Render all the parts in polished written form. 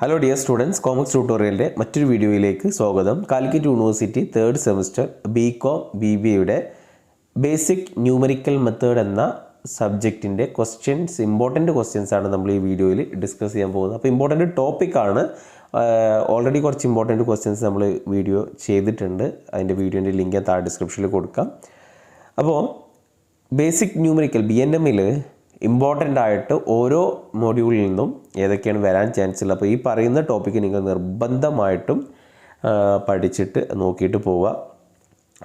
Hello dear students, Comics Tutorial's മറ്റൊരു വീഡിയോയിലേക്ക് സ്വാഗതം. Calicut university 3rd semester BCom BBA basic numerical method എന്ന സബ്ജക്റ്റിൻ്റെ important questions ആണ് നമ്മൾ ഈ വീഡിയോയിൽ ഡിസ്കസ് ചെയ്യാൻ പോകുന്നത്. അപ്പോൾ ഇമ്പോർട്ടൻറ്റ് ടോപ്പിക്കാണ്. ഓൾറെഡി കുറച്ച് ഇമ്പോർട്ടൻറ്റ് ക്വസ്റ്റ്യൻസ് നമ്മൾ വീഡിയോ ചെയ്തിട്ടുണ്ട്. അതിൻ്റെ വീഡിയോൻ്റെ ലിങ്ക് താഴെ ഡിസ്ക്രിപ്ഷനിൽ കൊടുക്കാം. അപ്പോൾ ബേസിക് ന്യൂമറിക്കൽ BNMൽ ഇമ്പോർട്ടൻ്റ് ആയിട്ട് ഓരോ മൊഡ്യൂളിൽ നിന്നും ഏതൊക്കെയാണ് വരാൻ ചാൻസ് ഉള്ളത്. അപ്പോൾ ഈ പറയുന്ന ടോപ്പിക്ക് നിങ്ങൾ നിർബന്ധമായിട്ടും പഠിച്ചിട്ട് നോക്കിയിട്ട് പോവുക.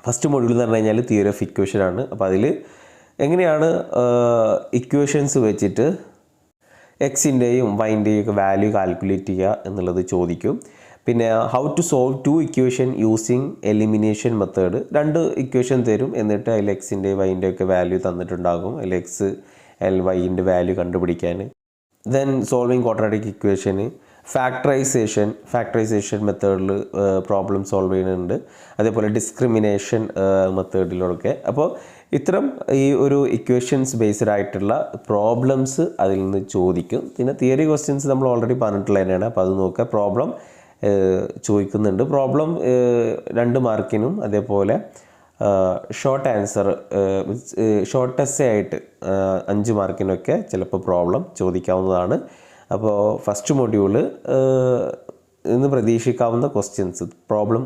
ഫസ്റ്റ് മൊഡ്യൂൾ എന്ന് പറഞ്ഞു കഴിഞ്ഞാൽ തിയറി ഓഫ് ഇക്വേഷൻ ആണ്. അപ്പോൾ അതിൽ എങ്ങനെയാണ് ഇക്വേഷൻസ് വെച്ചിട്ട് എക്സിൻ്റെയും വൈൻ്റെയും ഒക്കെ വാല്യൂ കാൽക്കുലേറ്റ് ചെയ്യുക എന്നുള്ളത് ചോദിക്കും. പിന്നെ how to solve 2 equation using elimination method. 2 equation തരും, എന്നിട്ട് അതിൽ എക്സിൻ്റെയും വൈൻ്റെയും ഒക്കെ വാല്യൂ തന്നിട്ടുണ്ടാകും. അതിൽ എക്സ് വൈൻ്റെ വാല്യൂ കണ്ടുപിടിക്കാൻ. ദെൻ സോൾവിങ് ക്വാഡ്രാറ്റിക് ഇക്വേഷന്, ഫാക്ടറൈസേഷൻ മെത്തേഡിൽ പ്രോബ്ലം സോൾവ് ചെയ്യുന്നുണ്ട്. അതേപോലെ ഡിസ്ക്രിമിനേഷൻ മെത്തേഡിലൊക്കെ. അപ്പോൾ ഇത്തരം ഈ ഒരു ഇക്വേഷൻസ് ബേസ്ഡ് ആയിട്ടുള്ള പ്രോബ്ലംസ് അതിൽ നിന്ന് ചോദിക്കും. പിന്നെ തിയറി ക്വസ്റ്റ്യൻസ് നമ്മൾ ഓൾറെഡി പറഞ്ഞിട്ടുള്ളത് തന്നെയാണ്. അപ്പോൾ അത് നോക്കുക. പ്രോബ്ലം ചോദിക്കുന്നുണ്ട്. പ്രോബ്ലം 2 മാർക്കിനും അതേപോലെ ഷോർട്ട് ആൻസർ ഷോർട്ട് എസ്സേ ആയിട്ട് 5 മാർക്കിനൊക്കെ ചിലപ്പോൾ പ്രോബ്ലം ചോദിക്കാവുന്നതാണ്. അപ്പോൾ ഫസ്റ്റ് മൊഡ്യൂള് ഇന്ന് പ്രതീക്ഷിക്കാവുന്ന ക്വസ്റ്റ്യൻസ് പ്രോബ്ലം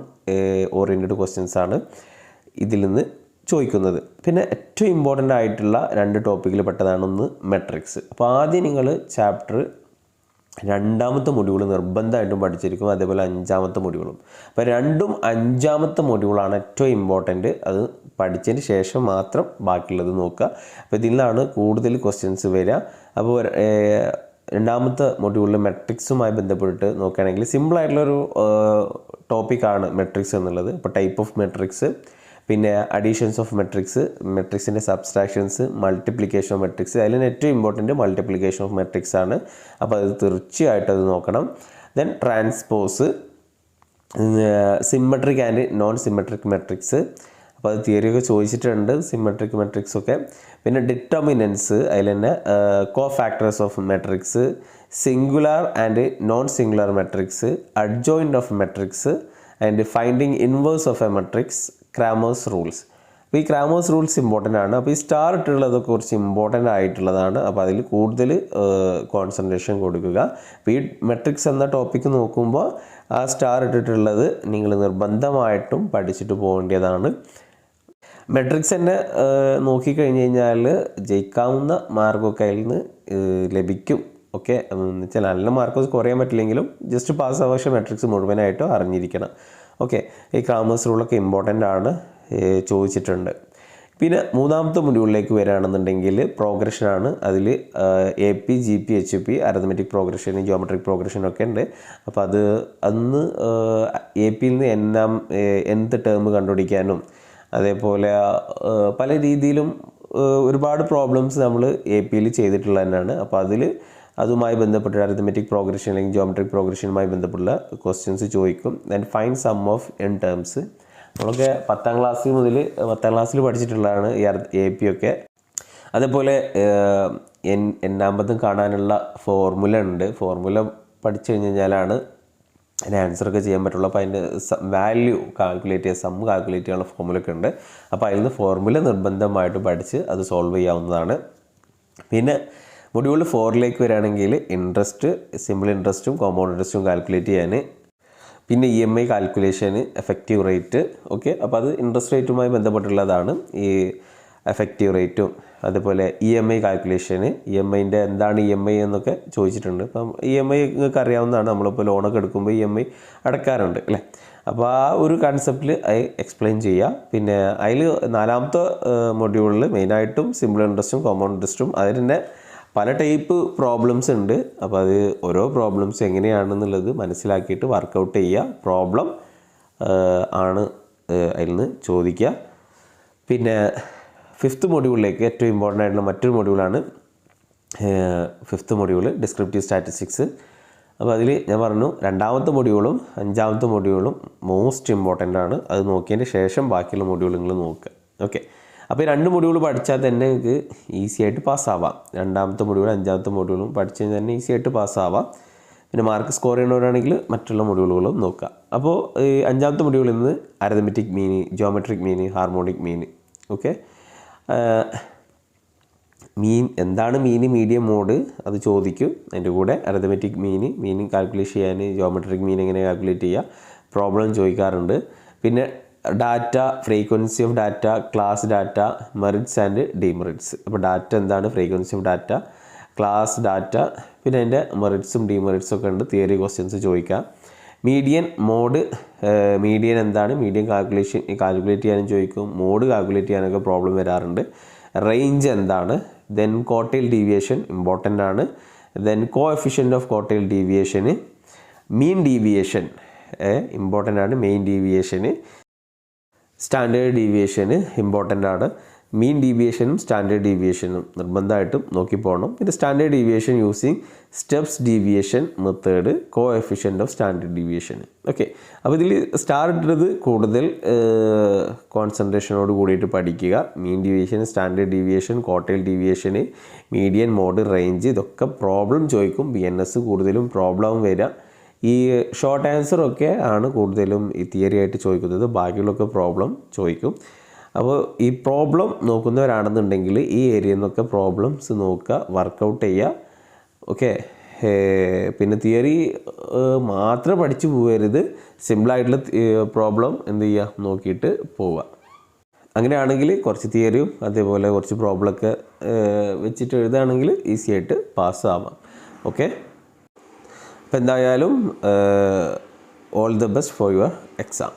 ഓറിയൻറ്റഡ് ക്വസ്റ്റ്യൻസ് ആണ് ഇതിൽ നിന്ന് ചോദിക്കുന്നത്. പിന്നെ ഏറ്റവും ഇമ്പോർട്ടൻ്റ് ആയിട്ടുള്ള 2 ടോപ്പിക്കിൽ പെട്ടതാണ്. ഒന്ന് മെട്രിക്സ്. അപ്പോൾ ആദ്യം നിങ്ങൾ ചാപ്റ്റർ 2ാമത്തെ മൊഡ്യൂൾ നിർബന്ധമായിട്ടും പഠിച്ചിരിക്കും. അതേപോലെ 5ാമത്തെ മൊഡ്യൂളും. അപ്പോൾ 2ഉം 5ാമത്തെ മൊഡ്യൂളാണ് ഏറ്റവും ഇമ്പോർട്ടൻറ്റ്. അത് പഠിച്ചതിന് ശേഷം മാത്രം ബാക്കിയുള്ളത് നോക്കുക. അപ്പോൾ ഇതിൽ നിന്നാണ് കൂടുതൽ ക്വസ്റ്റ്യൻസ് വരിക. അപ്പോൾ 2ാമത്തെ മൊഡ്യൂളിൽ മെട്രിക്സുമായി ബന്ധപ്പെട്ട് നോക്കുകയാണെങ്കിൽ സിമ്പിളായിട്ടുള്ളൊരു ടോപ്പിക്കാണ് മെട്രിക്സ് എന്നുള്ളത്. അപ്പോൾ ടൈപ്പ് ഓഫ് മെട്രിക്സ്, പിന്നെ അഡീഷൻസ് ഓഫ് മെട്രിക്സ്, മെട്രിക്സിൻ്റെ സബ്സ്ട്രാക്ഷൻസ്, മൾട്ടിപ്ലിക്കേഷൻ ഓഫ് മെട്രിക്സ്. അതിൽ ഏറ്റവും ഇമ്പോർട്ടൻറ്റ് മൾട്ടിപ്ലിക്കേഷൻ ഓഫ് മെട്രിക്സ് ആണ്. അപ്പോൾ അത് തീർച്ചയായിട്ടും അത് നോക്കണം. Then transpose, symmetric and non symmetric matrix. അപ്പോൾ അത് തിയറിയൊക്കെ ചോദിച്ചിട്ടുണ്ട്, സിമ്മട്രിക് മെട്രിക്സ് ഒക്കെ. പിന്നെ ഡിറ്റർമിനൻസ്, അതിൽ തന്നെ cofactors of matrix, singular and non singular matrix, adjoint of matrix and finding inverse of A matrix, Cramer's rules. അപ്പോൾ ഈ ക്രാമേഴ്സ് റൂൾസ് ഇമ്പോർട്ടൻ്റ് ആണ്. അപ്പോൾ ഈ സ്റ്റാർ ഇട്ടുള്ളതൊക്കെ കുറച്ച് ഇമ്പോർട്ടൻ്റ് ആയിട്ടുള്ളതാണ്. അപ്പോൾ അതിൽ കൂടുതൽ കോൺസെൻട്രേഷൻ കൊടുക്കുക. അപ്പോൾ ഈ മെട്രിക്സ് എന്ന ടോപ്പിക്ക് നോക്കുമ്പോൾ ആ സ്റ്റാർ ഇട്ടിട്ടുള്ളത് നിങ്ങൾ നിർബന്ധമായിട്ടും പഠിച്ചിട്ട് പോകേണ്ടതാണ്. മെട്രിക്സ് തന്നെ നോക്കിക്കഴിഞ്ഞ് കഴിഞ്ഞാൽ ജയിക്കാവുന്ന മാർക്കൊക്കെ അതിൽ നിന്ന് ലഭിക്കും. ഓക്കെ, എന്ന് വെച്ചാൽ നല്ല മാർക്ക് കുറയാൻ പറ്റില്ലെങ്കിലും ജസ്റ്റ് പാസ് ആവാൻ പക്ഷേ മെട്രിക്സ് മുഴുവനായിട്ടും അറിഞ്ഞിരിക്കണം. ഓക്കെ, ഈ ക്രാമേഴ്സ് റൂളൊക്കെ ഇമ്പോർട്ടൻ്റ് ആണ്, ചോദിച്ചിട്ടുണ്ട്. പിന്നെ 3ാമത്തെ മൊഡ്യൂളിലേക്ക് വരികയാണെന്നുണ്ടെങ്കിൽ പ്രോഗ്രഷനാണ്. അതിൽ AP, GP, HP, arithmetic progression, geometric പ്രോഗ്രഷനൊക്കെ ഉണ്ട്. അപ്പോൾ അന്ന് APയിൽ നിന്ന് nth ടേം കണ്ടുപിടിക്കാനും അതേപോലെ പല രീതിയിലും ഒരുപാട് പ്രോബ്ലംസ് നമ്മൾ APയിൽ ചെയ്തിട്ടുള്ളത് തന്നെയാണ്. അപ്പോൾ അതുമായി ബന്ധപ്പെട്ട അരിത്മെറ്റിക് പ്രോഗ്രഷൻ അല്ലെങ്കിൽ ജിയോമെട്രിക് പ്രോഗ്രഷനുമായി ബന്ധപ്പെട്ടുള്ള ക്വസ്റ്റ്യൻസ് ചോദിക്കും. Then find sum of n terms. നമ്മളൊക്കെ 10ാം ക്ലാസ്സിൽ പഠിച്ചിട്ടുള്ളതാണ് ഈ AP ഒക്കെ. അതേപോലെ n കാണാനുള്ള ഫോർമുല ഉണ്ട്. ഫോർമുല പഠിച്ചു കഴിഞ്ഞ് കഴിഞ്ഞാലാണ് അതിന് ആൻസറൊക്കെ ചെയ്യാൻ പറ്റുള്ളൂ. അപ്പോൾ അതിൻ്റെ വാല്യൂ കാൽക്കുലേറ്റ് ചെയ്യുക, സം കാൽക്കുലേറ്റ് ചെയ്യാനുള്ള ഫോർമുല ഒക്കെ ഉണ്ട്. അപ്പോൾ അതിൽ നിന്ന് ഫോർമുല നിർബന്ധമായിട്ട് പഠിച്ച് അത് സോൾവ് ചെയ്യാവുന്നതാണ്. പിന്നെ മൊഡ്യൂൾ 4ലേക്ക് വരികയാണെങ്കിൽ ഇൻട്രസ്റ്റ്, സിമ്പിൾ ഇൻട്രസ്റ്റും കോമ്പൗണ്ട് ഇൻട്രസ്റ്റും കാൽക്കുലേറ്റ് ചെയ്യാൻ. പിന്നെ EMI കാൽക്കുലേഷന്, എഫക്റ്റീവ് റേറ്റ്. ഓക്കെ, അപ്പോൾ അത് ഇൻട്രസ്റ്റ് റേറ്റുമായി ബന്ധപ്പെട്ടുള്ളതാണ്. ഈ എഫക്റ്റീവ് റേറ്റും അതേപോലെ EMI കാൽക്കുലേഷന്, EMIൻ്റെ എന്താണ് EMI എന്നൊക്കെ ചോദിച്ചിട്ടുണ്ട്. അപ്പം EMI നിങ്ങൾക്ക് അറിയാവുന്നതാണ്. നമ്മളിപ്പോൾ ലോണൊക്കെ എടുക്കുമ്പോൾ EMI അടക്കാറുണ്ട് അല്ലേ. അപ്പോൾ ആ ഒരു കൺസെപ്റ്റിൽ എക്സ്പ്ലെയിൻ ചെയ്യുക. പിന്നെ അതിൽ 4ാമത്തെ മൊഡ്യൂളിൽ മെയിനായിട്ടും സിമ്പിൾ ഇൻട്രസ്റ്റും കോമ്പൗണ്ട് ഇൻട്രസ്റ്റും അതിൽ തന്നെ പല ടൈപ്പ് പ്രോബ്ലംസ് ഉണ്ട്. അപ്പോൾ അത് ഓരോ പ്രോബ്ലംസ് എങ്ങനെയാണെന്നുള്ളത് മനസ്സിലാക്കിയിട്ട് വർക്കൗട്ട് ചെയ്യുക. പ്രോബ്ലം ആണ് അതിൽ നിന്ന് ചോദിക്കുക. പിന്നെ 5th മൊഡ്യൂളിലേക്ക് ഏറ്റവും ഇമ്പോർട്ടൻ്റ് ആയിട്ടുള്ള മറ്റൊരു മൊഡ്യൂളാണ് 5th മൊഡ്യൂൾ, ഡിസ്ക്രിപ്റ്റീവ് സ്റ്റാറ്റിസ്റ്റിക്സ്. അപ്പോൾ അതിൽ ഞാൻ പറഞ്ഞു 2ാമത്തെ മൊഡ്യൂളും 5ാമത്തെ മൊഡ്യൂളും മോസ്റ്റ് ഇമ്പോർട്ടൻ്റ് ആണ്. അത് നോക്കിയതിന് ശേഷം ബാക്കിയുള്ള മൊഡ്യൂളുകൾ നോക്കുക. ഓക്കെ, അപ്പോൾ ഈ 2 മൊഡ്യൂൾ പഠിച്ചാൽ തന്നെ നിങ്ങൾക്ക് ഈസി ആയിട്ട് പാസ്സാവാം. 2ാമത്തെ മൊഡ്യൂളും 5ാമത്തെ മൊഡ്യൂളും പഠിച്ചു കഴിഞ്ഞാൽ തന്നെ ഈസി ആയിട്ട് പാസ്സാവാം. പിന്നെ മാർക്ക് സ്കോർ ചെയ്യണവരാണെങ്കിൽ മറ്റുള്ള മൊഡ്യൂളുകളും നോക്കുക. അപ്പോൾ ഈ 5ാമത്തെ മൊഡ്യൂളിൽ നിന്ന് അരിതമെറ്റിക് മീന്, ജിയോമെട്രിക് മീന്, ഹാർമോണിക് മീന്. ഓക്കെ, മീൻ എന്താണ് മീന്, മീഡിയം, മോഡ് അത് ചോദിക്കും. അതിൻ്റെ കൂടെ അരിതമെറ്റിക് മീനിങ് കാൽക്കുലേറ്റ് ചെയ്യാൻ ജിയോമെട്രിക് മീൻ എങ്ങനെ കാൽക്കുലേറ്റ് ചെയ്യുക, പ്രോബ്ലം ചോദിക്കാറുണ്ട്. പിന്നെ data, frequency of data, class data, merits and demerits. അപ്പോൾ ഡാറ്റ എന്താണ്, frequency of data, class data, പിന്നെ അതിൻ്റെ മെറിറ്റ്സും ഡിമെറിറ്റ്സും ഒക്കെ ഉണ്ട്. തിയറി ക്വസ്റ്റ്യൻസ് ചോദിക്കാം. മീഡിയൻ, മോഡ്, മീഡിയൻ എന്താണ്, മീഡിയൻ കാൽക്കുലേറ്റ് ചെയ്യാനും ചോദിക്കും. മോഡ് കാൽക്കുലേറ്റ് ചെയ്യാനൊക്കെ പ്രോബ്ലം വരാറുണ്ട്. റേഞ്ച് എന്താണ്, ദെൻ കോട്ടൈൽ ഡീവിയേഷൻ ഇമ്പോർട്ടൻ്റ് ആണ്. ദെൻ കോഎഫിഷ്യൻ്റ് ഓഫ് കോട്ടൈൽ ഡീവിയേഷന്, മീൻ ഡീവിയേഷൻ ഇമ്പോർട്ടൻ്റ് ആണ്. മെയിൻ ഡീവിയേഷന്, സ്റ്റാൻഡേർഡ് ഡീവിയേഷന് ഇമ്പോർട്ടൻ്റ് ആണ്. മീൻ ഡീവിയേഷനും സ്റ്റാൻഡേർഡ് ഡീവിയേഷനും നിർബന്ധമായിട്ടും നോക്കി പോകണം. പിന്നെ standard deviation using steps deviation method, coefficient of standard deviation. Okay, അപ്പോൾ ഇതിൽ സ്റ്റാർ ഇട്ടത് കൂടുതൽ കോൺസെൻട്രേഷനോട് കൂടിയിട്ട് പഠിക്കുക. Mean deviation, standard deviation, quartile ഡീവിയേഷന്, മീഡിയൻ, മോഡ്, റേഞ്ച്, ഇതൊക്കെ പ്രോബ്ലം ചോദിക്കും. BNS കൂടുതലും പ്രോബ്ലം വരിക. ഈ ഷോർട്ട് ആൻസറൊക്കെ ആണ് കൂടുതലും ഈ തിയറി ആയിട്ട് ചോദിക്കുന്നത്. ബാക്കിയുള്ളൊക്കെ പ്രോബ്ലം ചോദിക്കും. അപ്പോൾ ഈ പ്രോബ്ലം നോക്കുന്നവരാണെന്നുണ്ടെങ്കിൽ ഈ ഏരിയയിൽ നിന്നൊക്കെ പ്രോബ്ലംസ് നോക്കുക, വർക്കൗട്ട് ചെയ്യുക. ഓക്കെ, പിന്നെ തിയറി മാത്രം പഠിച്ചു പോകരുത്. സിമ്പിളായിട്ടുള്ള പ്രോബ്ലം എന്ത് ചെയ്യുക, നോക്കിയിട്ട് പോവുക. അങ്ങനെയാണെങ്കിൽ കുറച്ച് തിയറിയും അതേപോലെ കുറച്ച് പ്രോബ്ലമൊക്കെ വെച്ചിട്ട് എഴുതുകയാണെങ്കിൽ ഈസി ആയിട്ട് പാസ്സാവാം. ഓക്കെ, അപ്പോൾ എന്തായാലും all the best for your exam.